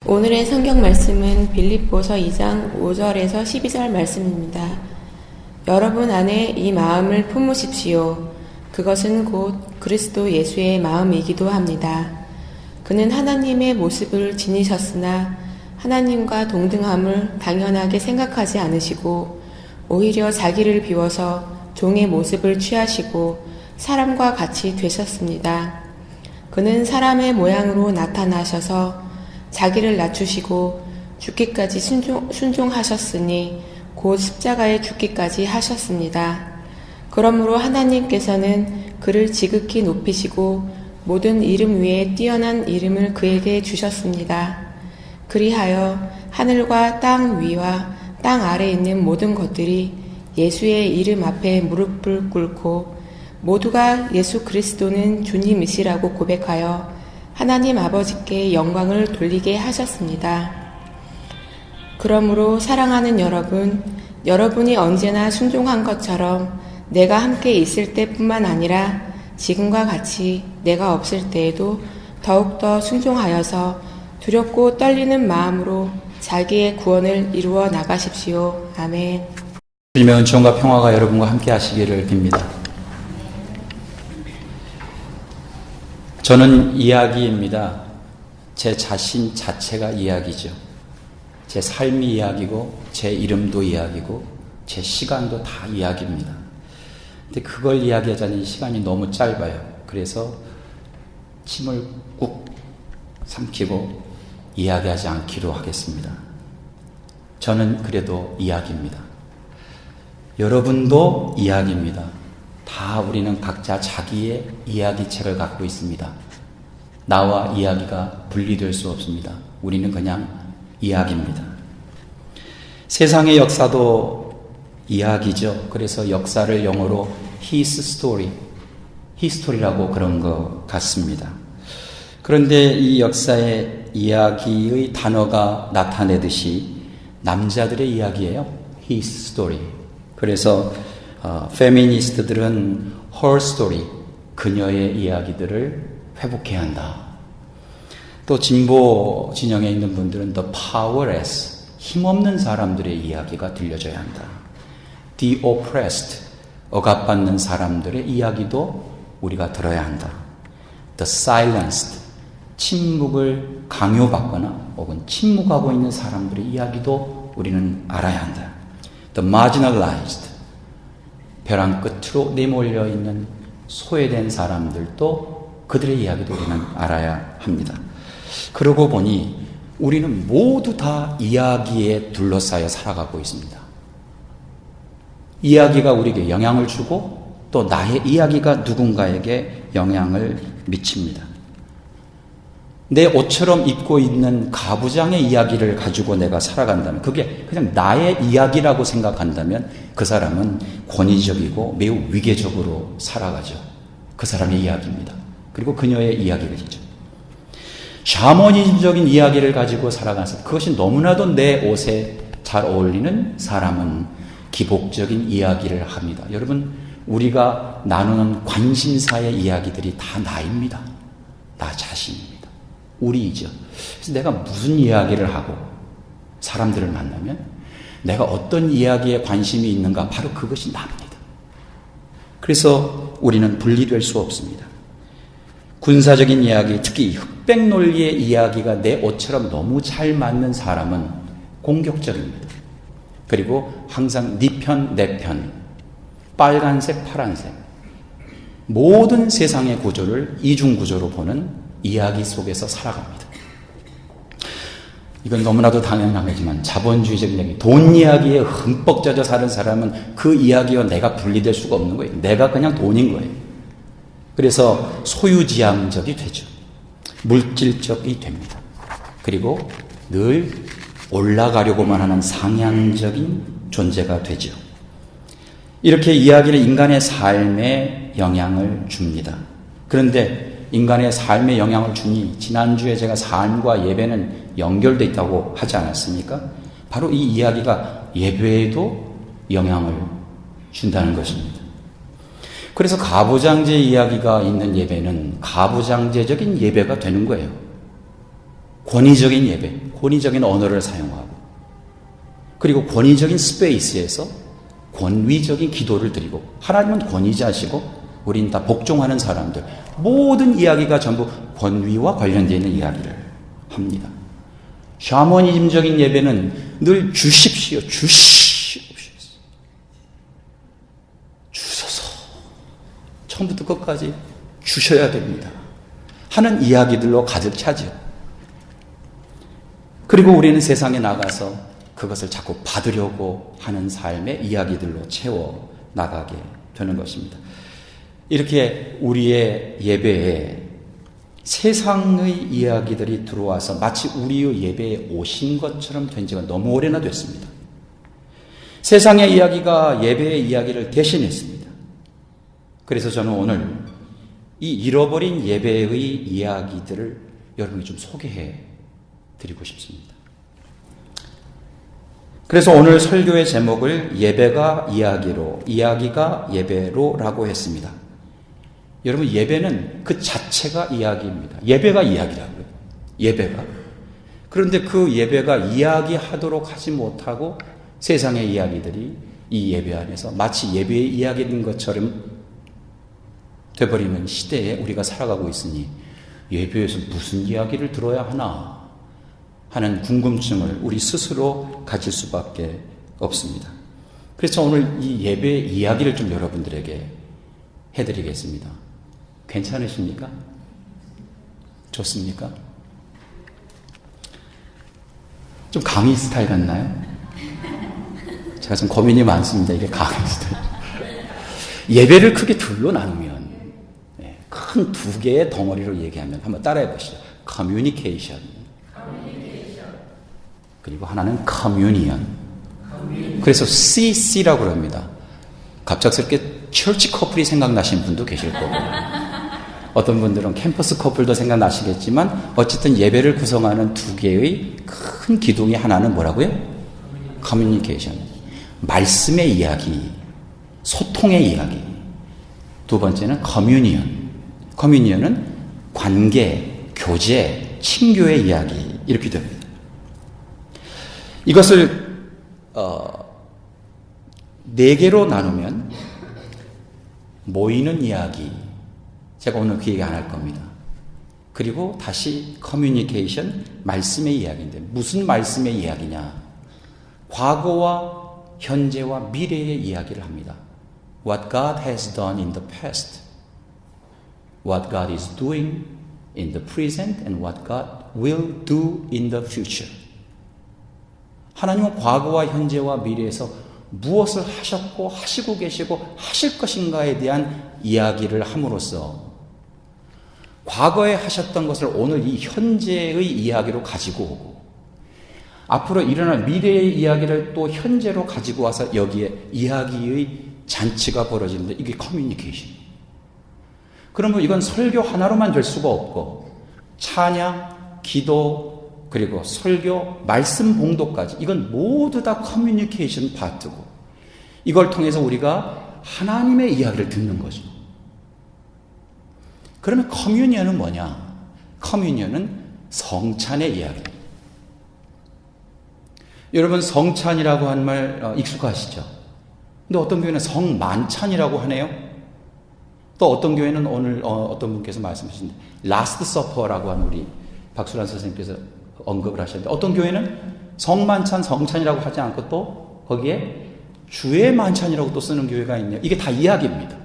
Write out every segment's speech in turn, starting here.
오늘의 성경 말씀은 빌립보서 2장 5절에서 12절 말씀입니다. 여러분 안에 이 마음을 품으십시오. 그것은 곧 그리스도 예수의 마음이기도 합니다. 그는 하나님의 모습을 지니셨으나 하나님과 동등함을 당연하게 생각하지 않으시고 오히려 자기를 비워서 종의 모습을 취하시고 사람과 같이 되셨습니다. 그는 사람의 모양으로 나타나셔서 자기를 낮추시고 죽기까지 순종하셨으니 곧 십자가에 죽기까지 하셨습니다. 그러므로 하나님께서는 그를 지극히 높이시고 모든 이름 위에 뛰어난 이름을 그에게 주셨습니다. 그리하여 하늘과 땅 위와 땅 아래에 있는 모든 것들이 예수의 이름 앞에 무릎을 꿇고 모두가 예수 그리스도는 주님이시라고 고백하여 하나님 아버지께 영광을 돌리게 하셨습니다. 그러므로 사랑하는 여러분, 여러분이 언제나 순종한 것처럼 내가 함께 있을 때뿐만 아니라 지금과 같이 내가 없을 때에도 더욱더 순종하여서 두렵고 떨리는 마음으로 자기의 구원을 이루어 나가십시오. 아멘. 주님의 은총과 평화가 여러분과 함께 하시기를 빕니다. 저는 이야기입니다. 제 자신 자체가 이야기죠. 제 삶이 이야기고 제 이름도 이야기고 제 시간도 다 이야기입니다. 근데 그걸 이야기하자니 시간이 너무 짧아요. 그래서 침을 꾹 삼키고 이야기하지 않기로 하겠습니다. 저는 그래도 이야기입니다. 여러분도 이야기입니다. 다 우리는 각자 자기의 이야기책을 갖고 있습니다. 나와 이야기가 분리될 수 없습니다. 우리는 그냥 이야기입니다. 세상의 역사도 이야기죠. 그래서 역사를 영어로 his story, history라고 그런 것 같습니다. 그런데 이 역사의 이야기의 단어가 나타내듯이 남자들의 이야기예요. his story. 그래서 페미니스트들은 her story, 그녀의 이야기들을 회복해야 한다. 또 진보 진영에 있는 분들은 the powerless, 힘없는 사람들의 이야기가 들려줘야 한다. The oppressed, 억압받는 사람들의 이야기도 우리가 들어야 한다. The silenced, 침묵을 강요받거나 혹은 침묵하고 있는 사람들의 이야기도 우리는 알아야 한다. The marginalized, 벼랑 끝으로 내몰려 있는 소외된 사람들도 그들의 이야기도 우리는 알아야 합니다. 그러고 보니 우리는 모두 다 이야기에 둘러싸여 살아가고 있습니다. 이야기가 우리에게 영향을 주고 또 나의 이야기가 누군가에게 영향을 미칩니다. 내 옷처럼 입고 있는 가부장의 이야기를 가지고 내가 살아간다면, 그게 그냥 나의 이야기라고 생각한다면 그 사람은 권위적이고 매우 위계적으로 살아가죠. 그 사람의 이야기입니다. 그리고 그녀의 이야기겠죠. 샤머니즘적인 이야기를 가지고 살아가서 그것이 너무나도 내 옷에 잘 어울리는 사람은 기복적인 이야기를 합니다. 여러분, 우리가 나누는 관심사의 이야기들이 다 나입니다. 나 자신입니다. 우리이죠. 그래서 내가 무슨 이야기를 하고 사람들을 만나면 내가 어떤 이야기에 관심이 있는가, 바로 그것이 납니다. 그래서 우리는 분리될 수 없습니다. 군사적인 이야기, 특히 흑백 논리의 이야기가 내 옷처럼 너무 잘 맞는 사람은 공격적입니다. 그리고 항상 네 편, 내 편, 빨간색, 파란색, 모든 세상의 구조를 이중구조로 보는 이야기 속에서 살아갑니다. 이건 너무나도 당연한 거지만 자본주의적인 이야기, 돈 이야기에 흠뻑 젖어 사는 사람은 그 이야기와 내가 분리될 수가 없는 거예요. 내가 그냥 돈인 거예요. 그래서 소유지향적이 되죠. 물질적이 됩니다. 그리고 늘 올라가려고만 하는 상향적인 존재가 되죠. 이렇게 이야기를 인간의 삶에 영향을 줍니다. 그런데 인간의 삶에 영향을 주니, 지난주에 제가 삶과 예배는 연결되어 있다고 하지 않았습니까? 바로 이 이야기가 예배에도 영향을 준다는 것입니다. 그래서 가부장제 이야기가 있는 예배는 가부장제적인 예배가 되는 거예요. 권위적인 예배, 권위적인 언어를 사용하고, 그리고 권위적인 스페이스에서 권위적인 기도를 드리고, 하나님은 권위자시고 우린 다 복종하는 사람들, 모든 이야기가 전부 권위와 관련되어 있는 이야기를 합니다. 샤머니즘적인 예배는 늘 주십시오, 주소서, 처음부터 끝까지 주셔야 됩니다 하는 이야기들로 가득 차죠. 그리고 우리는 세상에 나가서 그것을 자꾸 받으려고 하는 삶의 이야기들로 채워 나가게 되는 것입니다. 이렇게 우리의 예배에 세상의 이야기들이 들어와서 마치 우리의 예배에 오신 것처럼 된 지가 너무 오래나 됐습니다. 세상의 이야기가 예배의 이야기를 대신했습니다. 그래서 저는 오늘 이 잃어버린 예배의 이야기들을 여러분에게 좀 소개해 드리고 싶습니다. 그래서 오늘 설교의 제목을 예배가 이야기로, 이야기가 예배로라고 했습니다. 여러분, 예배는 그 자체가 이야기입니다. 예배가 이야기라고요. 예배가. 그런데 그 예배가 이야기하도록 하지 못하고 세상의 이야기들이 이 예배 안에서 마치 예배의 이야기인 것처럼 되어버리는 시대에 우리가 살아가고 있으니 예배에서 무슨 이야기를 들어야 하나 하는 궁금증을 우리 스스로 가질 수밖에 없습니다. 그래서 오늘 이 예배의 이야기를 좀 여러분들에게 해드리겠습니다. 괜찮으십니까? 좋습니까? 좀 강의 스타일 같나요? 제가 좀 고민이 많습니다. 이게 강의 스타일. 예배를 크게 둘로 나누면, 큰 두 개의 덩어리로 얘기하면 한번 따라해 보시죠. 커뮤니케이션. 그리고 하나는 커뮤니언. 그래서 CC라고 합니다. 갑작스럽게 철치 커플이 생각나신 분도 계실 거고, 어떤 분들은 캠퍼스 커플도 생각나시겠지만, 어쨌든 예배를 구성하는 두 개의 큰 기둥이 하나는 뭐라고요? 커뮤니케이션. 말씀의 이야기, 소통의 이야기. 두 번째는 커뮤니언. 커뮤니언은 관계, 교제, 친교의 이야기, 이렇게 됩니다. 이것을 네 개로 나누면 모이는 이야기, 제가 오늘 그 얘기 안 할 겁니다. 그리고 다시 커뮤니케이션, 말씀의 이야기인데 무슨 말씀의 이야기냐? 과거와 현재와 미래의 이야기를 합니다. What God has done in the past, what God is doing in the present, and what God will do in the future. 하나님은 과거와 현재와 미래에서 무엇을 하셨고 하시고 계시고 하실 것인가에 대한 이야기를 함으로써 과거에 하셨던 것을 오늘 이 현재의 이야기로 가지고 오고, 앞으로 일어날 미래의 이야기를 또 현재로 가지고 와서 여기에 이야기의 잔치가 벌어지는데, 이게 커뮤니케이션. 그러면 이건 설교 하나로만 될 수가 없고, 찬양, 기도, 그리고 설교, 말씀 봉독까지 이건 모두 다 커뮤니케이션 파트고, 이걸 통해서 우리가 하나님의 이야기를 듣는 거죠. 그러면 커뮤니언은 뭐냐? 커뮤니언은 성찬의 이야기입니다. 여러분, 성찬이라고 하는 말 익숙하시죠? 근데 어떤 교회는 성만찬이라고 하네요. 또 어떤 교회는 오늘 어떤 분께서 말씀하셨는데 라스트 서퍼라고 하는 우리 박수란 선생님께서 언급을 하셨는데, 어떤 교회는 성만찬, 성찬이라고 하지 않고 또 거기에 주의 만찬이라고 또 쓰는 교회가 있네요. 이게 다 이야기입니다.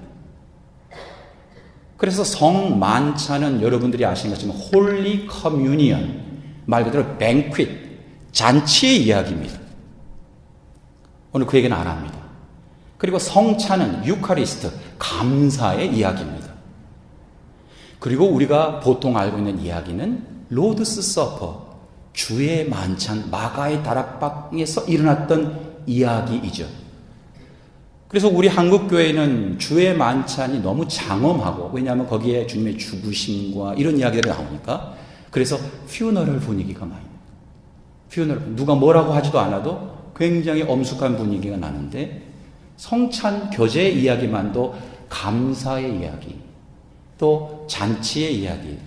그래서 성만찬은 여러분들이 아시는 것처럼 홀리 커뮤니언, 말 그대로 뱅퀴트, 잔치의 이야기입니다. 오늘 그 얘기는 안 합니다. 그리고 성찬은 유카리스트, 감사의 이야기입니다. 그리고 우리가 보통 알고 있는 이야기는 로드스 서퍼, 주의 만찬, 마가의 다락방에서 일어났던 이야기이죠. 그래서 우리 한국교회는 주의 만찬이 너무 장엄하고, 왜냐하면 거기에 주님의 죽으심과 이런 이야기들이 나오니까, 그래서 퓨너럴 분위기가 많이, 퓨너럴, 누가 뭐라고 하지도 않아도 굉장히 엄숙한 분위기가 나는데, 성찬 교제의 이야기만도 감사의 이야기, 또 잔치의 이야기,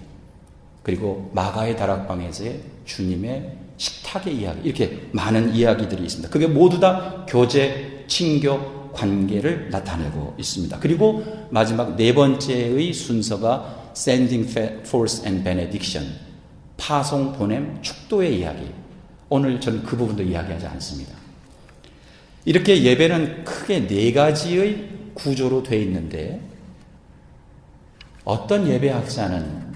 그리고 마가의 다락방에서의 주님의 식탁의 이야기, 이렇게 많은 이야기들이 있습니다. 그게 모두 다 교제, 친교, 관계를 나타내고 있습니다. 그리고 마지막 네 번째의 순서가 Sending Forth and Benediction, 파송, 보냄, 축도의 이야기. 오늘 저는 그 부분도 이야기하지 않습니다. 이렇게 예배는 크게 네 가지의 구조로 되어 있는데, 어떤 예배학자는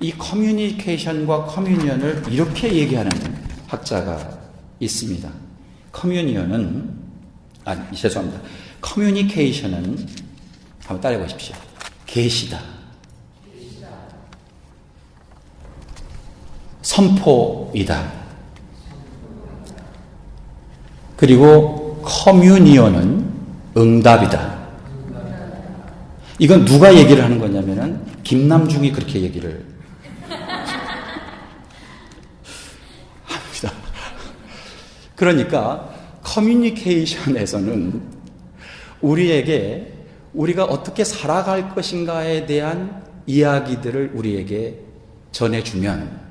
이 커뮤니케이션과 커뮤니언을 이렇게 얘기하는 학자가 있습니다. 죄송합니다. 커뮤니케이션은 한번 따라해 보십시오. 계시다. 선포이다. 그리고 커뮤니언은 응답이다. 이건 누가 얘기를 하는 거냐면은 김남중이 그렇게 얘기를 합니다. 그러니까 커뮤니케이션에서는 우리에게 우리가 어떻게 살아갈 것인가에 대한 이야기들을 우리에게 전해주면,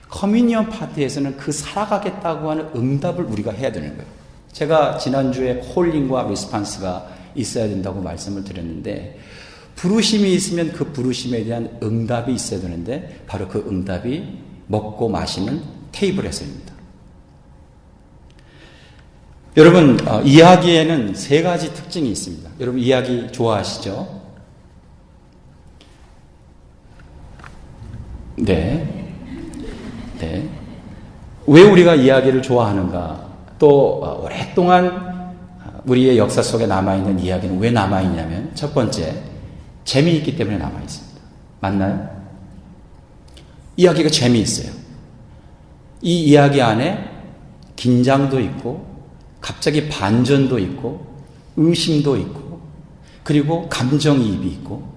커뮤니언 파트에서는 그 살아가겠다고 하는 응답을 우리가 해야 되는 거예요. 제가 지난주에 콜링과 리스판스가 있어야 된다고 말씀을 드렸는데, 부르심이 있으면 그 부르심에 대한 응답이 있어야 되는데, 바로 그 응답이 먹고 마시는 테이블에서입니다. 여러분, 이야기에는 세 가지 특징이 있습니다. 여러분, 이야기 좋아하시죠? 네. 왜 우리가 이야기를 좋아하는가? 또 오랫동안 우리의 역사 속에 남아있는 이야기는 왜 남아있냐면, 첫 번째, 재미있기 때문에 남아있습니다. 맞나요? 이야기가 재미있어요. 이 이야기 안에 긴장도 있고, 갑자기 반전도 있고, 의심도 있고, 그리고 감정이입이 있고,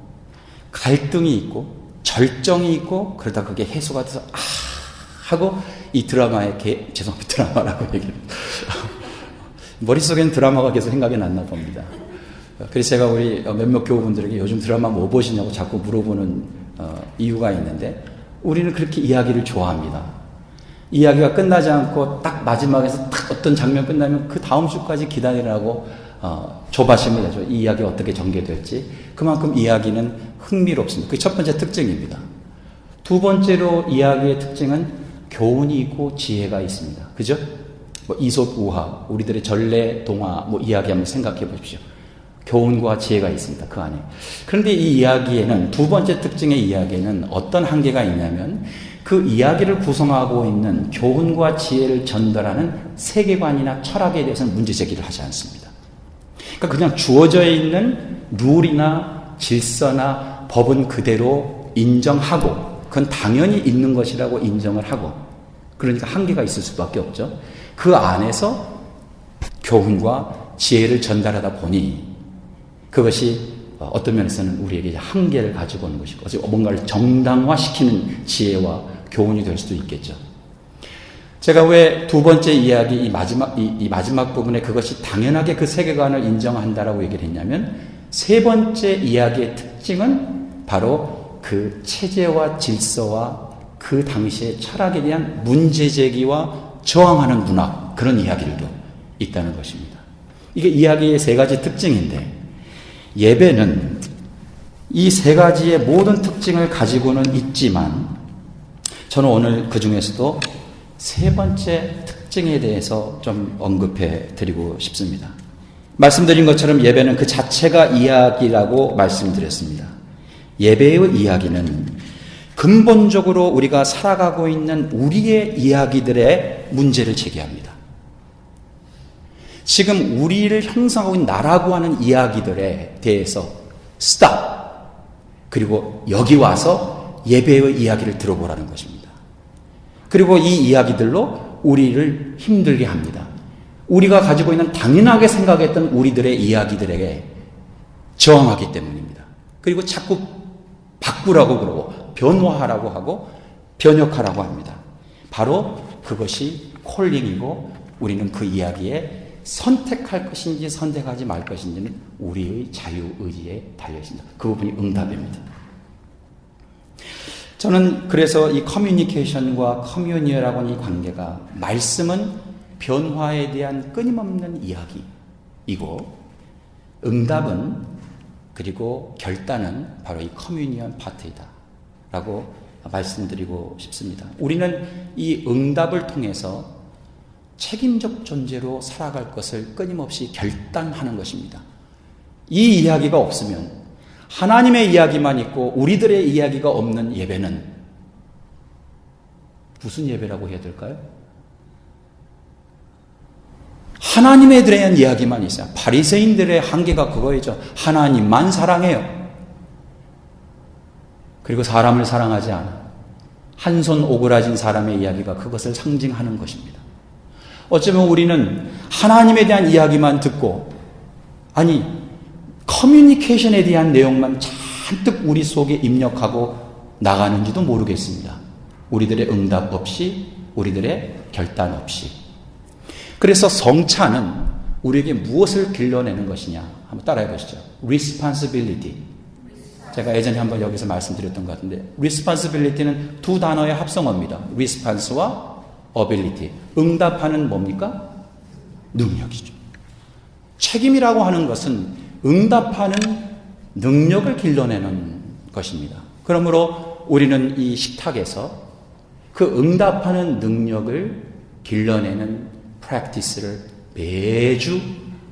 갈등이 있고, 절정이 있고, 그러다 그게 해소가 돼서 하고 이 드라마의 죄송합니다, 드라마라고 얘기를 머릿속에는 드라마가 계속 생각이 났나 봅니다. 그래서 제가 우리 몇몇 교우분들에게 요즘 드라마 뭐 보시냐고 자꾸 물어보는 이유가 있는데, 우리는 그렇게 이야기를 좋아합니다. 이야기가 끝나지 않고 딱 마지막에서 딱 어떤 장면 끝나면 그 다음 주까지 기다리라고 조바심을 내죠. 이 이야기가 어떻게 전개될지. 그만큼 이야기는 흥미롭습니다. 그게 첫 번째 특징입니다. 두 번째로 이야기의 특징은 교훈이 있고 지혜가 있습니다. 그죠? 뭐 이솝 우화, 우리들의 전래 동화 뭐 이야기 한번 생각해 보십시오. 교훈과 지혜가 있습니다. 그 안에. 그런데 이 이야기에는, 두 번째 특징의 이야기에는 어떤 한계가 있냐면, 그 이야기를 구성하고 있는 교훈과 지혜를 전달하는 세계관이나 철학에 대해서는 문제 제기를 하지 않습니다. 그러니까 그냥 주어져 있는 룰이나 질서나 법은 그대로 인정하고, 그건 당연히 있는 것이라고 인정을 하고, 그러니까 한계가 있을 수밖에 없죠. 그 안에서 교훈과 지혜를 전달하다 보니 그것이 어떤 면에서는 우리에게 한계를 가지고 오는 것이고, 뭔가를 정당화시키는 지혜와 교훈이 될 수도 있겠죠. 제가 왜 두 번째 이야기, 이 마지막 부분에 그것이 당연하게 그 세계관을 인정한다라고 얘기를 했냐면, 세 번째 이야기의 특징은 바로 그 체제와 질서와 그 당시의 철학에 대한 문제 제기와 저항하는 문학, 그런 이야기들도 있다는 것입니다. 이게 이야기의 세 가지 특징인데, 예배는 이 세 가지의 모든 특징을 가지고는 있지만, 저는 오늘 그 중에서도 세 번째 특징에 대해서 좀 언급해 드리고 싶습니다. 말씀드린 것처럼 예배는 그 자체가 이야기라고 말씀드렸습니다. 예배의 이야기는 근본적으로 우리가 살아가고 있는 우리의 이야기들의 문제를 제기합니다. 지금 우리를 형성하고 있는 나라고 하는 이야기들에 대해서 스탑! 그리고 여기 와서 예배의 이야기를 들어보라는 것입니다. 그리고 이 이야기들로 우리를 힘들게 합니다. 우리가 가지고 있는 당연하게 생각했던 우리들의 이야기들에게 저항하기 때문입니다. 그리고 자꾸 바꾸라고 그러고 변화하라고 하고 변혁하라고 합니다. 바로 그것이 콜링이고, 우리는 그 이야기에 선택할 것인지 선택하지 말 것인지는 우리의 자유의지에 달려있습니다. 그 부분이 응답입니다. 저는 그래서 이 커뮤니케이션과 커뮤니언이라고 하는 이 관계가 말씀은 변화에 대한 끊임없는 이야기이고 응답은 그리고 결단은 바로 이 커뮤니언 파트이다 라고 말씀드리고 싶습니다. 우리는 이 응답을 통해서 책임적 존재로 살아갈 것을 끊임없이 결단하는 것입니다. 이 이야기가 없으면 하나님의 이야기만 있고 우리들의 이야기가 없는 예배는 무슨 예배라고 해야 될까요? 하나님에 대한 이야기만 있어요. 바리새인들의 한계가 그거이죠. 하나님만 사랑해요. 그리고 사람을 사랑하지 않아. 한 손 오그라진 사람의 이야기가 그것을 상징하는 것입니다. 어쩌면 우리는 하나님에 대한 이야기만 듣고 아니 커뮤니케이션에 대한 내용만 잔뜩 우리 속에 입력하고 나가는지도 모르겠습니다. 우리들의 응답 없이 우리들의 결단 없이. 그래서 성찬은 우리에게 무엇을 길러내는 것이냐 한번 따라해 보시죠. Responsibility. 제가 예전에 한번 여기서 말씀드렸던 것 같은데 Responsibility는 두 단어의 합성어입니다. Response와 Ability. 응답하는 뭡니까? 능력이죠. 책임이라고 하는 것은 응답하는 능력을 길러내는 것입니다. 그러므로 우리는 이 식탁에서 그 응답하는 능력을 길러내는 프랙티스를 매주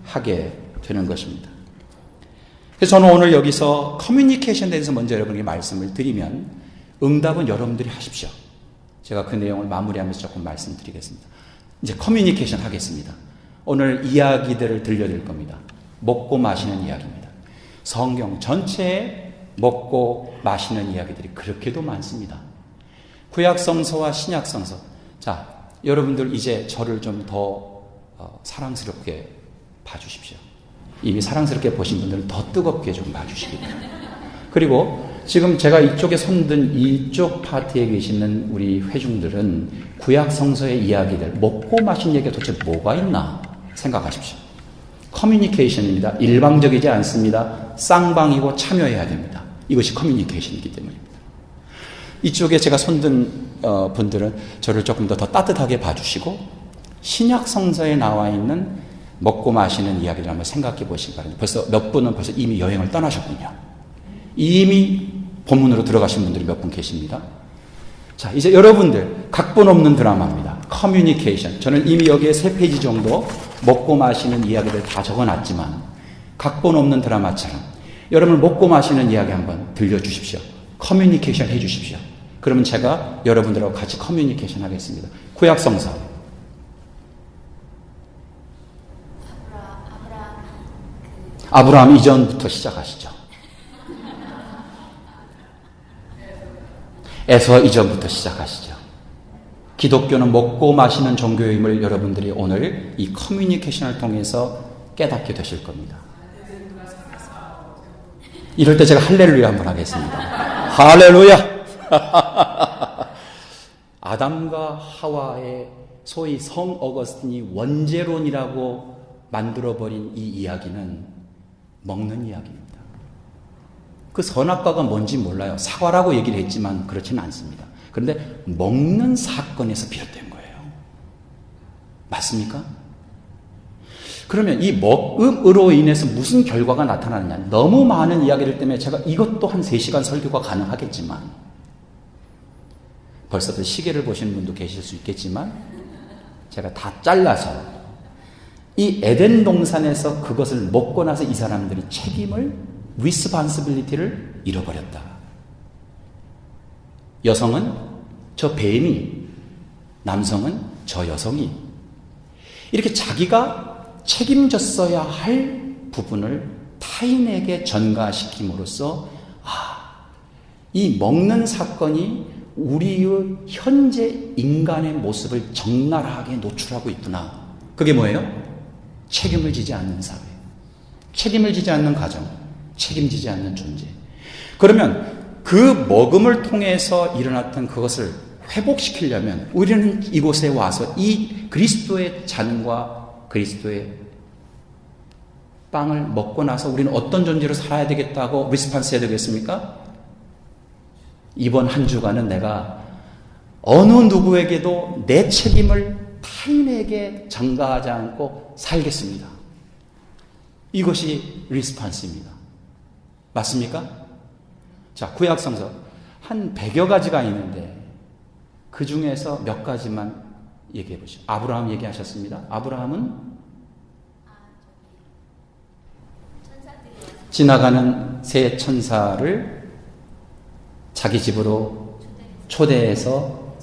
하게 되는 것입니다. 그래서 저는 오늘 여기서 커뮤니케이션에 대해서 먼저 여러분에게 말씀을 드리면 응답은 여러분들이 하십시오. 제가 그 내용을 마무리하면서 조금 말씀드리겠습니다. 이제 커뮤니케이션 하겠습니다. 오늘 이야기들을 들려드릴 겁니다. 먹고 마시는 이야기입니다. 성경 전체에 먹고 마시는 이야기들이 그렇게도 많습니다. 구약성서와 신약성서. 자, 여러분들 이제 저를 좀 더 사랑스럽게 봐주십시오. 이미 사랑스럽게 보신 분들은 더 뜨겁게 좀 봐주시기 바랍니다. 그리고 지금 제가 이쪽에 손든 이쪽 파트에 계시는 우리 회중들은 구약성서의 이야기들, 먹고 마신 얘기가 도대체 뭐가 있나 생각하십시오. 커뮤니케이션입니다. 일방적이지 않습니다. 쌍방이고 참여해야 됩니다. 이것이 커뮤니케이션이기 때문입니다. 이쪽에 제가 손든 분들은 저를 조금 더 따뜻하게 봐주시고 신약 성서에 나와 있는 먹고 마시는 이야기를 한번 생각해 보시기 바랍니다. 벌써 몇 분은 벌써 이미 여행을 떠나셨군요. 이미 본문으로 들어가신 분들이 몇 분 계십니다. 자, 이제 여러분들 각본 없는 드라마입니다. 커뮤니케이션. 저는 이미 여기에 3페이지 정도 먹고 마시는 이야기를 다 적어놨지만 각본 없는 드라마처럼 여러분 먹고 마시는 이야기 한번 들려주십시오. 커뮤니케이션 해주십시오. 그러면 제가 여러분들하고 같이 커뮤니케이션 하겠습니다. 구약성서. 아브라함 이전부터 시작하시죠. 에서 이전부터 시작하시죠. 기독교는 먹고 마시는 종교임을 여러분들이 오늘 이 커뮤니케이션을 통해서 깨닫게 되실 겁니다. 이럴 때 제가 할렐루야 한번 하겠습니다. 할렐루야! 아담과 하와의 소위 성 어거스틴이 원죄론이라고 만들어버린 이 이야기는 먹는 이야기입니다. 그 선악과가 뭔지 몰라요. 사과라고 얘기를 했지만 그렇지는 않습니다. 그런데 먹는 사건에서 비롯된 거예요. 맞습니까? 그러면 이 먹음으로 인해서 무슨 결과가 나타나느냐. 너무 많은 이야기들 때문에 제가 이것도 한 3시간 설교가 가능하겠지만 벌써부터 시계를 보시는 분도 계실 수 있겠지만 제가 다 잘라서 이 에덴 동산에서 그것을 먹고 나서 이 사람들이 책임을 responsibility를 잃어버렸다. 여성은 저 뱀이, 남성은 저 여성이 이렇게 자기가 책임졌어야 할 부분을 타인에게 전가시킴으로써 이 먹는 사건이 우리의 현재 인간의 모습을 적나라하게 노출하고 있구나. 그게 뭐예요? 책임을 지지 않는 사회, 책임을 지지 않는 가정, 책임지지 않는 존재. 그러면 그 먹음을 통해서 일어났던 그것을 회복시키려면 우리는 이곳에 와서 이 그리스도의 잔과 그리스도의 빵을 먹고 나서 우리는 어떤 존재로 살아야 되겠다고 리스판스 해야 되겠습니까? 이번 한 주간은 내가 어느 누구에게도 내 책임을 타인에게 전가하지 않고 살겠습니다. 이것이 리스판스입니다. 맞습니까? 자, 구약성서 한 100여 가지가 있는데 그 중에서 몇 가지만 얘기해 보시죠. 아브라함 얘기하셨습니다. 아브라함은 지나가는 새 천사를 자기 집으로 초대해서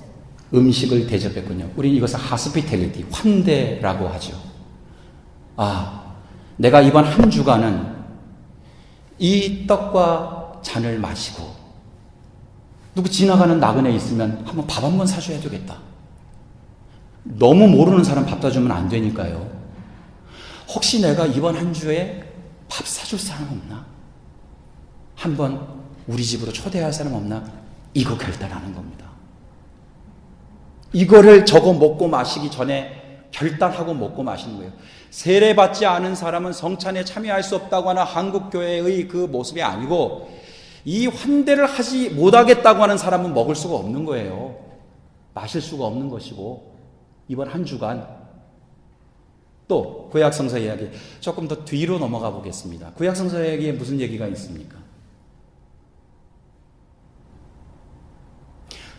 음식을 대접했군요. 우리는 이것을 하스피텔리티, 환대라고 하죠. 내가 이번 한 주간은 이 떡과 잔을 마시고 누구 지나가는 나그네 있으면 한번 밥 한 번 사줘야 되겠다. 너무 모르는 사람 밥 사주면 안 되니까요. 혹시 내가 이번 한 주에 밥 사줄 사람 없나? 한번 우리 집으로 초대할 사람 없나? 이거 결단하는 겁니다. 이거를 저거 먹고 마시기 전에 결단하고 먹고 마시는 거예요. 세례받지 않은 사람은 성찬에 참여할 수 없다고 하는 한국교회의 그 모습이 아니고 이 환대를 하지 못하겠다고 하는 사람은 먹을 수가 없는 거예요. 마실 수가 없는 것이고 이번 한 주간 또 구약성서 이야기 조금 더 뒤로 넘어가 보겠습니다. 구약성서 이야기에 무슨 얘기가 있습니까?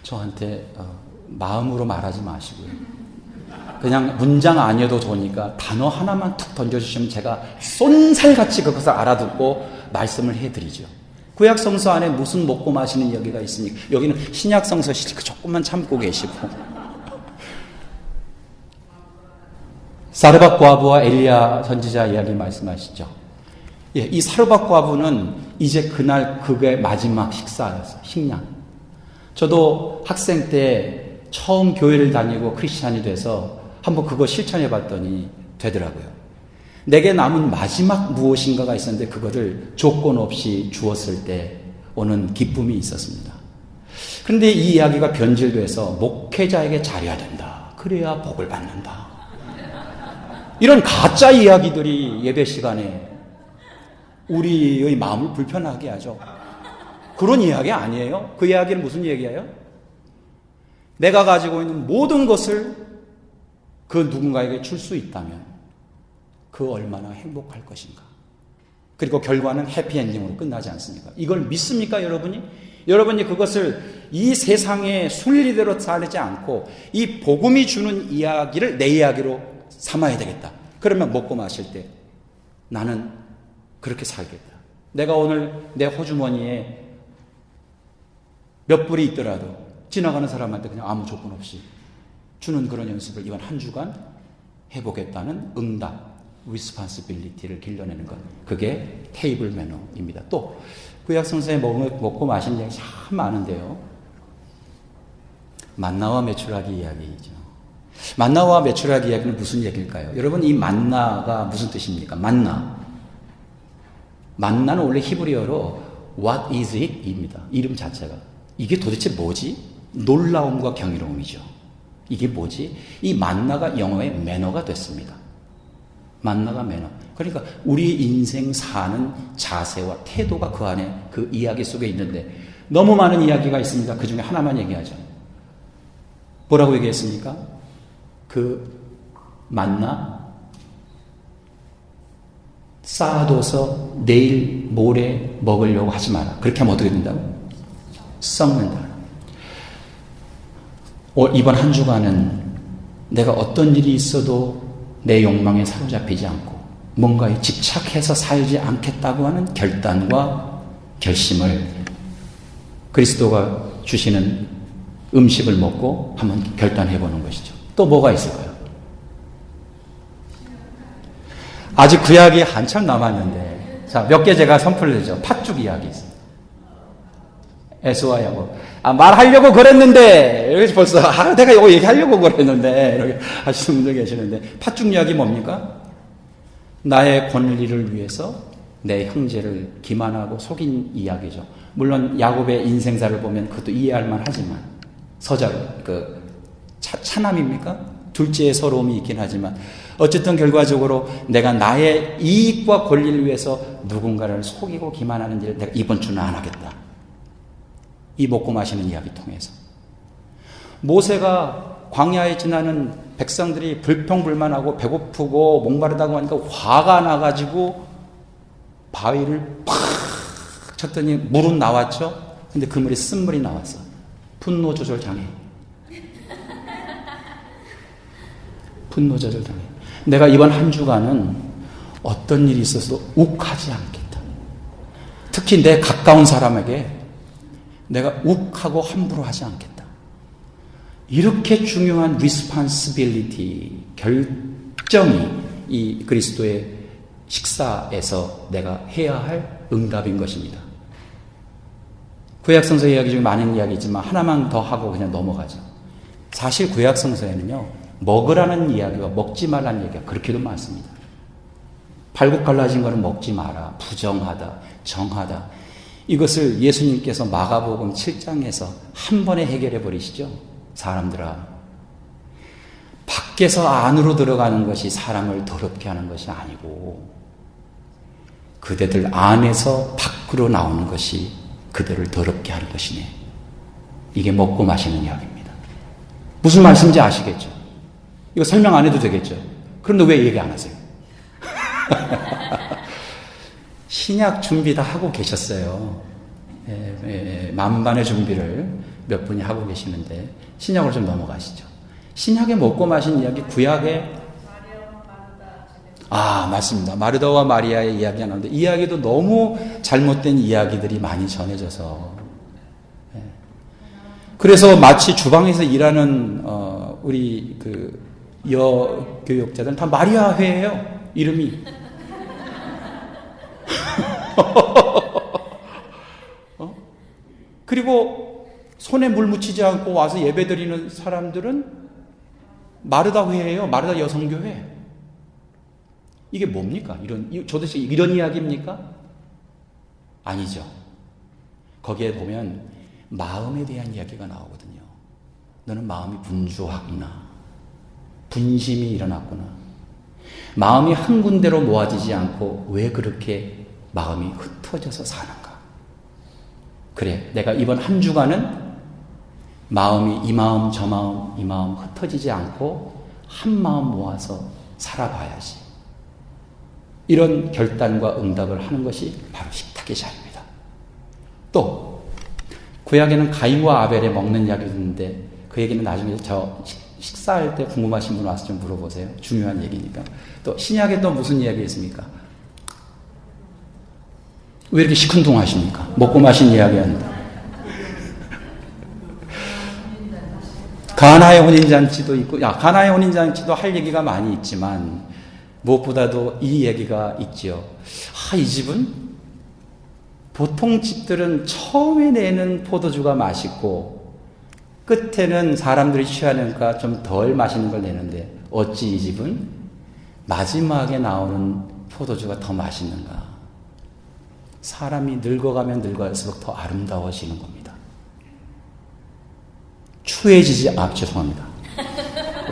저한테 마음으로 말하지 마시고요. 그냥 문장 아니어도 좋으니까 단어 하나만 툭 던져주시면 제가 쏜살같이 그것을 알아듣고 말씀을 해드리죠. 구약성서 안에 무슨 먹고 마시는 이야기가 있습니까? 여기는 신약성서 조금만 참고 계시고 사르밧 과부와 엘리야 선지자 이야기 말씀하시죠. 이 사르밧 과부는 이제 그날 그의 마지막 식사였어요. 식량. 저도 학생 때 처음 교회를 다니고 크리스찬이 돼서 한번 그거 실천해 봤더니 되더라고요. 내게 남은 마지막 무엇인가가 있었는데 그거를 조건 없이 주었을 때 오는 기쁨이 있었습니다. 그런데 이 이야기가 변질돼서 목회자에게 잘해야 된다. 그래야 복을 받는다. 이런 가짜 이야기들이 예배 시간에 우리의 마음을 불편하게 하죠. 그런 이야기 아니에요. 그 이야기는 무슨 얘기예요? 내가 가지고 있는 모든 것을 그 누군가에게 줄 수 있다면 그 얼마나 행복할 것인가. 그리고 결과는 해피엔딩으로 끝나지 않습니까? 이걸 믿습니까, 여러분이? 여러분이 그것을 이 세상의 순리대로 살지 않고 이 복음이 주는 이야기를 내 이야기로 삼아야 되겠다. 그러면 먹고 마실 때 나는 그렇게 살겠다. 내가 오늘 내 호주머니에 몇 불이 있더라도 지나가는 사람한테 그냥 아무 조건 없이 주는 그런 연습을 이번 한 주간 해보겠다는 응답, responsibility를 길러내는 것. 그게 테이블 매너입니다. 또 구약성서에 먹고 마신 이야기 참 많은데요. 만나와 메추라기 이야기이죠. 만나와 메추라기 이야기는 무슨 얘기일까요? 여러분, 이 만나가 무슨 뜻입니까? 만나는 원래 히브리어로 what is it? 입니다. 이름 자체가. 이게 도대체 뭐지? 놀라움과 경이로움이죠. 이게 뭐지? 이 만나가 영어의 매너가 됐습니다. 만나가 매너. 그러니까 우리 인생 사는 자세와 태도가 그 안에 그 이야기 속에 있는데 너무 많은 이야기가 있습니다. 그 중에 하나만 얘기하죠. 뭐라고 얘기했습니까? 그 만나 쌓아둬서 내일 모레 먹으려고 하지 마라. 그렇게 하면 어떻게 된다고? 썩는다. 이번 한 주간은 내가 어떤 일이 있어도 내 욕망에 사로잡히지 않고 뭔가에 집착해서 살지 않겠다고 하는 결단과 결심을 그리스도가 주시는 음식을 먹고 한번 결단해 보는 것이죠. 또 뭐가 있을까요? 아직 그 이야기 한참 남았는데, 자, 몇 개 제가 선풀을 내죠. 팥죽 이야기 있습니다. 에스와 야곱. 말하려고 그랬는데, 여기서 벌써, 내가 이거 얘기하려고 그랬는데, 이렇게 하시는 분들 계시는데, 팥죽 이야기 뭡니까? 나의 권리를 위해서 내 형제를 기만하고 속인 이야기죠. 물론 야곱의 인생사를 보면 그것도 이해할 만하지만, 차남입니까? 둘째의 서러움이 있긴 하지만, 어쨌든 결과적으로 내가 나의 이익과 권리를 위해서 누군가를 속이고 기만하는 일을 내가 이번 주는 안 하겠다. 이 먹고 마시는 이야기 통해서. 모세가 광야에 지나는 백성들이 불평불만하고 배고프고 목마르다고 하니까 화가 나가지고 바위를 팍 쳤더니 물은 나왔죠. 근데 그 물이 쓴물이 나왔어. 분노 조절 장애. 분노 조절 장애. 내가 이번 한 주간은 어떤 일이 있어도 욱하지 않겠다. 특히 내 가까운 사람에게 내가 욱하고 함부로 하지 않겠다. 이렇게 중요한 responsibility, 결정이 이 그리스도의 식사에서 내가 해야 할 응답인 것입니다. 구약성서 이야기 중에 많은 이야기 있지만 하나만 더 하고 그냥 넘어가죠. 사실 구약성서에는요, 먹으라는 이야기와 먹지 말라는 이야기가 그렇게도 많습니다. 발굽 갈라진 거는 먹지 마라, 부정하다, 정하다. 이것을 예수님께서 마가복음 7장에서 한 번에 해결해 버리시죠. 사람들아, 밖에서 안으로 들어가는 것이 사람을 더럽게 하는 것이 아니고 그대들 안에서 밖으로 나오는 것이 그들을 더럽게 하는 것이네. 이게 먹고 마시는 이야기입니다. 무슨 말씀인지 아시겠죠? 이거 설명 안 해도 되겠죠? 그런데 왜 얘기 안 하세요? 신약 준비 다 하고 계셨어요. 만반의 준비를 몇 분이 하고 계시는데 신약으로 좀 넘어가시죠. 신약에 먹고 마신 이야기, 구약에 맞습니다. 마르다와 마리아의 이야기가 나오는데 이 이야기도 너무 잘못된 이야기들이 많이 전해져서 그래서 마치 주방에서 일하는 우리 그 여교육자들은 다 마리아 회예요. 이름이. 그리고 손에 물 묻히지 않고 와서 예배드리는 사람들은 마르다 회예요. 마르다 여성교회. 이게 뭡니까? 도대체 이런 이야기입니까? 아니죠. 거기에 보면 마음에 대한 이야기가 나오거든요. 너는 마음이 분주하구나. 분심이 일어났구나. 마음이 한 군데로 모아지지 않고 왜 그렇게 마음이 흩어져서 사는가? 그래, 내가 이번 한 주간은 마음이 이 마음 저 마음 이 마음 흩어지지 않고 한 마음 모아서 살아봐야지. 이런 결단과 응답을 하는 것이 바로 식탁의 자유입니다. 또 구약에는 가인과 아벨의 먹는 이야기가 있는데 그 얘기는 나중에 저 식사할 때 궁금하신 분 와서 좀 물어보세요. 중요한 얘기니까. 또 신약에 또 무슨 이야기 있습니까? 왜 이렇게 시큰둥하십니까? 먹고 마신 이야기하는데. 가나의 혼인잔치도 있고, 가나의 혼인잔치도 할 얘기가 많이 있지만 무엇보다도 이 얘기가 있죠. 이 집은 보통 집들은 처음에 내는 포도주가 맛있고 끝에는 사람들이 취하니까 좀 덜 맛있는 걸 내는데 어찌 이 집은 마지막에 나오는 포도주가 더 맛있는가? 사람이 늙어가면 늙어갈수록 더 아름다워지는 겁니다. 추해지지, 죄송합니다.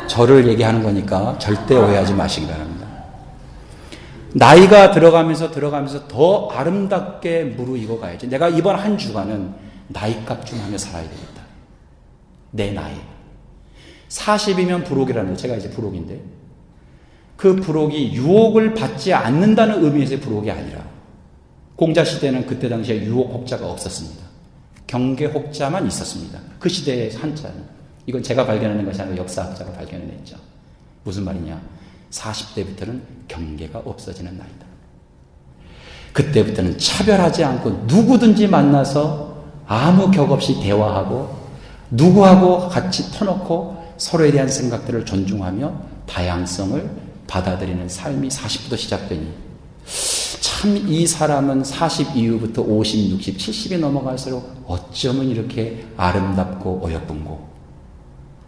저를 얘기하는 거니까 절대 오해하지 마시기 바랍니다. 나이가 들어가면서 더 아름답게 무르익어 가야지. 내가 이번 한 주간은 나이값 좀 하며 살아야 되겠다. 내 나이. 40이면 부록이라는 거. 제가 이제 부록인데 그 부록이 유혹을 받지 않는다는 의미에서의 부록이 아니라 공자시대는 그때 당시에 유혹 혹자가 없었습니다. 경계 혹자만 있었습니다. 그 시대의 한자는. 이건 제가 발견하는 것이 아니라 역사학자가 발견해냈죠. 무슨 말이냐? 40대부터는 경계가 없어지는 나이다. 그때부터는 차별하지 않고 누구든지 만나서 아무 격 없이 대화하고 누구하고 같이 터놓고 서로에 대한 생각들을 존중하며 다양성을 받아들이는 삶이 40부터 시작되니 참 이 사람은 40 이후부터 50, 60, 70이 넘어갈수록 어쩌면 이렇게 아름답고 어여쁜고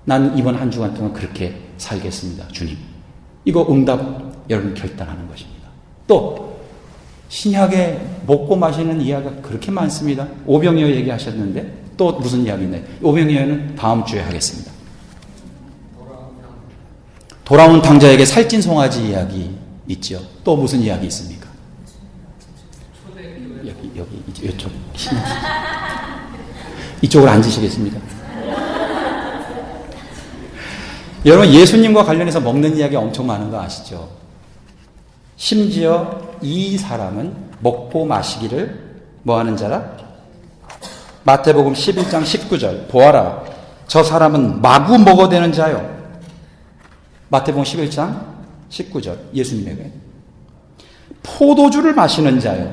난 이번 한 주간 동안 그렇게 살겠습니다. 주님. 이거 응답 여러분 결단하는 것입니다. 또 신약에 먹고 마시는 이야기가 그렇게 많습니다. 오병이어 얘기하셨는데 또 무슨 이야기 있나요? 오병이어는 다음 주에 하겠습니다. 돌아온 탕자에게 살찐 송아지 이야기 있죠. 또 무슨 이야기 있습니까? 여기 이쪽 신약. 이쪽으로 앉으시겠습니다. 여러분, 예수님과 관련해서 먹는 이야기 엄청 많은 거 아시죠? 심지어 이 사람은 먹고 마시기를 뭐 하는 자라? 마태복음 11장 19절 보아라, 저 사람은 마구 먹어대는 자요. 마태복음 11장 19절 예수님에게 포도주를 마시는 자요.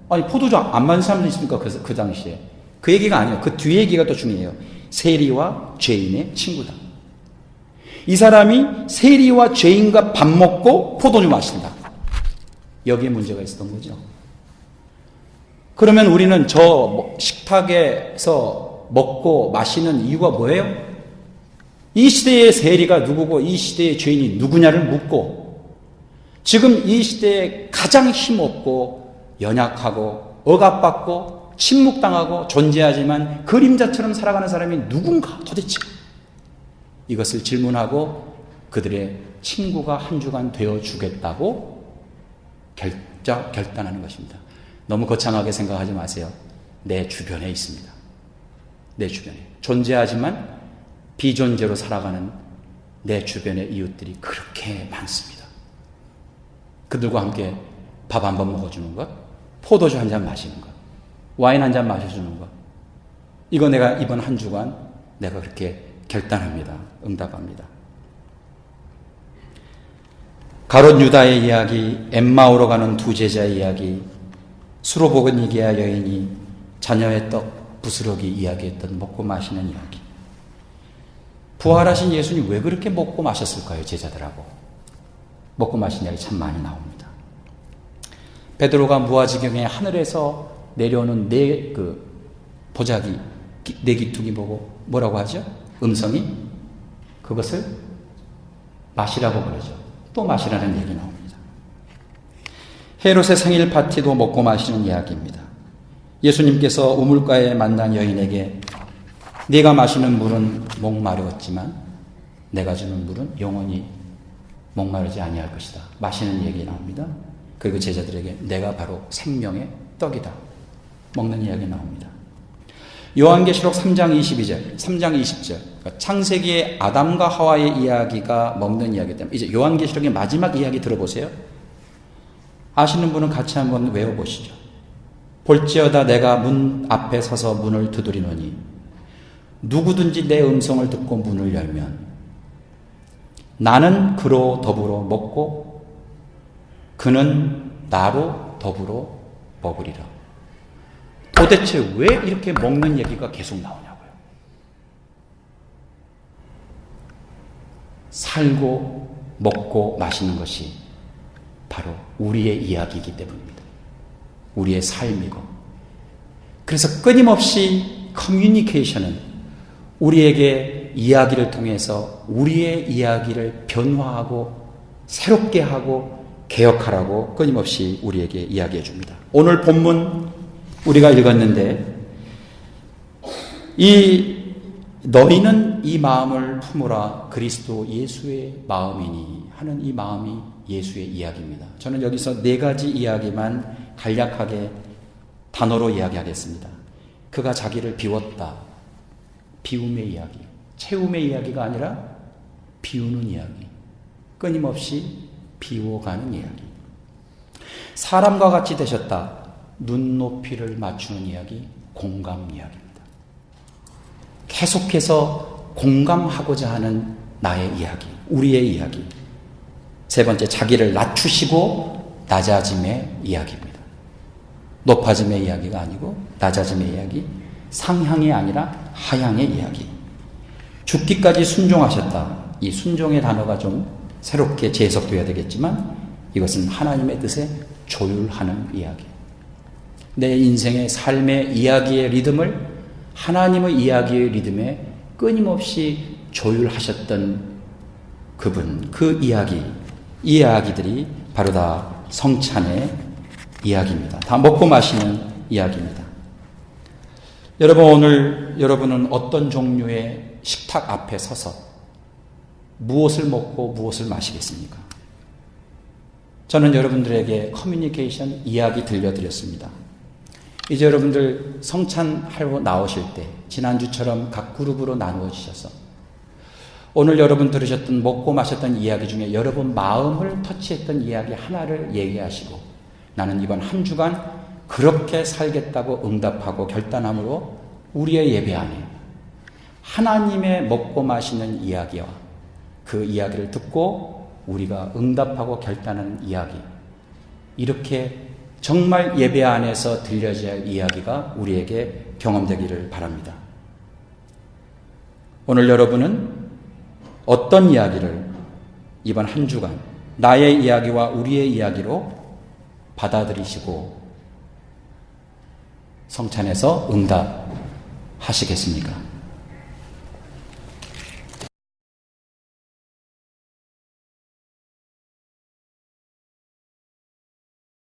아니, 포도주 안 마는 사람도 있습니까? 그 당시에. 그 얘기가 아니에요. 그 뒤에 얘기가 더 중요해요. 세리와 죄인의 친구다. 이 사람이 세리와 죄인과 밥 먹고 포도주 마신다. 여기에 문제가 있었던 거죠. 그러면 우리는 저 식탁에서 먹고 마시는 이유가 뭐예요? 이 시대의 세리가 누구고 이 시대의 죄인이 누구냐를 묻고, 지금 이 시대에 가장 힘없고 연약하고 억압받고 침묵당하고 존재하지만 그림자처럼 살아가는 사람이 누군가 도대체, 이것을 질문하고 그들의 친구가 한 주간 되어주겠다고 결단하는 것입니다. 너무 거창하게 생각하지 마세요. 내 주변에 있습니다. 내 주변에 존재하지만 비존재로 살아가는 내 주변의 이웃들이 그렇게 많습니다. 그들과 함께 밥 한 번 먹어주는 것, 포도주 한 잔 마시는 것, 와인 한 잔 마셔주는 것, 이거 내가 이번 한 주간 내가 그렇게 결단합니다. 응답합니다. 가롯 유다의 이야기, 엠마오로 가는 두 제자의 이야기, 수로보그니게아 여인이 자녀의 떡 부스러기 이야기했던 먹고 마시는 이야기. 부활하신 예수님 왜 그렇게 먹고 마셨을까요? 제자들하고 먹고 마신 이야기 참 많이 나옵니다. 베드로가 무아지경에 하늘에서 내려오는 보자기, 내기퉁이 보고 뭐라고 하죠? 음성이 그것을 마시라고 그러죠. 또 마시라는 얘기 나옵니다. 헤롯의 생일 파티도 먹고 마시는 이야기입니다. 예수님께서 우물가에 만난 여인에게 네가 마시는 물은 목마르었지만 내가 주는 물은 영원히 목마르지 아니할 것이다. 마시는 얘기 나옵니다. 그리고 제자들에게 내가 바로 생명의 떡이다. 먹는 이야기 나옵니다. 요한계시록 3장 22절, 3장 20절, 그러니까 창세기의 아담과 하와의 이야기가 먹는 이야기 때문에 이제 요한계시록의 마지막 이야기 들어보세요. 아시는 분은 같이 한번 외워보시죠. 볼지어다 내가 문 앞에 서서 문을 두드리노니 누구든지 내 음성을 듣고 문을 열면 나는 그로 더불어 먹고 그는 나로 더불어 먹으리라. 도대체 왜 이렇게 먹는 얘기가 계속 나오냐고요. 살고 먹고 마시는 것이 바로 우리의 이야기이기 때문입니다. 우리의 삶이고. 그래서 끊임없이 커뮤니케이션은 우리에게 이야기를 통해서 우리의 이야기를 변화하고 새롭게 하고 개혁하라고 끊임없이 우리에게 이야기해 줍니다. 오늘 본문 우리가 읽었는데 너희는 이 마음을 품으라 그리스도 예수의 마음이니 하는 이 마음이 예수의 이야기입니다. 저는 여기서 네 가지 이야기만 간략하게 단어로 이야기하겠습니다. 그가 자기를 비웠다. 비움의 이야기. 채움의 이야기가 아니라 비우는 이야기. 끊임없이 비워가는 이야기. 사람과 같이 되셨다. 눈높이를 맞추는 이야기. 공감 이야기입니다. 계속해서 공감하고자 하는 나의 이야기. 우리의 이야기. 세 번째, 자기를 낮추시고 낮아짐의 이야기입니다. 높아짐의 이야기가 아니고 낮아짐의 이야기, 상향이 아니라 하향의 이야기. 죽기까지 순종하셨다. 이 순종의 단어가 좀 새롭게 재해석되어야 되겠지만 이것은 하나님의 뜻에 조율하는 이야기. 내 인생의 삶의 이야기의 리듬을 하나님의 이야기의 리듬에 끊임없이 조율하셨던 그분, 그 이야기, 이 이야기들이 바로 다 성찬의 이야기입니다. 다 먹고 마시는 이야기입니다. 여러분, 오늘 여러분은 어떤 종류의 식탁 앞에 서서 무엇을 먹고 무엇을 마시겠습니까? 저는 여러분들에게 커뮤니케이션 이야기 들려드렸습니다. 이제 여러분들 성찬하러 나오실 때 지난주처럼 각 그룹으로 나누어 주셔서 오늘 여러분 들으셨던 먹고 마셨던 이야기 중에 여러분 마음을 터치했던 이야기 하나를 얘기하시고 나는 이번 한 주간 그렇게 살겠다고 응답하고 결단함으로 우리의 예배 안에 하나님의 먹고 마시는 이야기와 그 이야기를 듣고 우리가 응답하고 결단하는 이야기, 이렇게 정말 예배 안에서 들려져야 할 이야기가 우리에게 경험되기를 바랍니다. 오늘 여러분은 어떤 이야기를 이번 한 주간 나의 이야기와 우리의 이야기로 받아들이시고 성찬에서 응답하시겠습니까?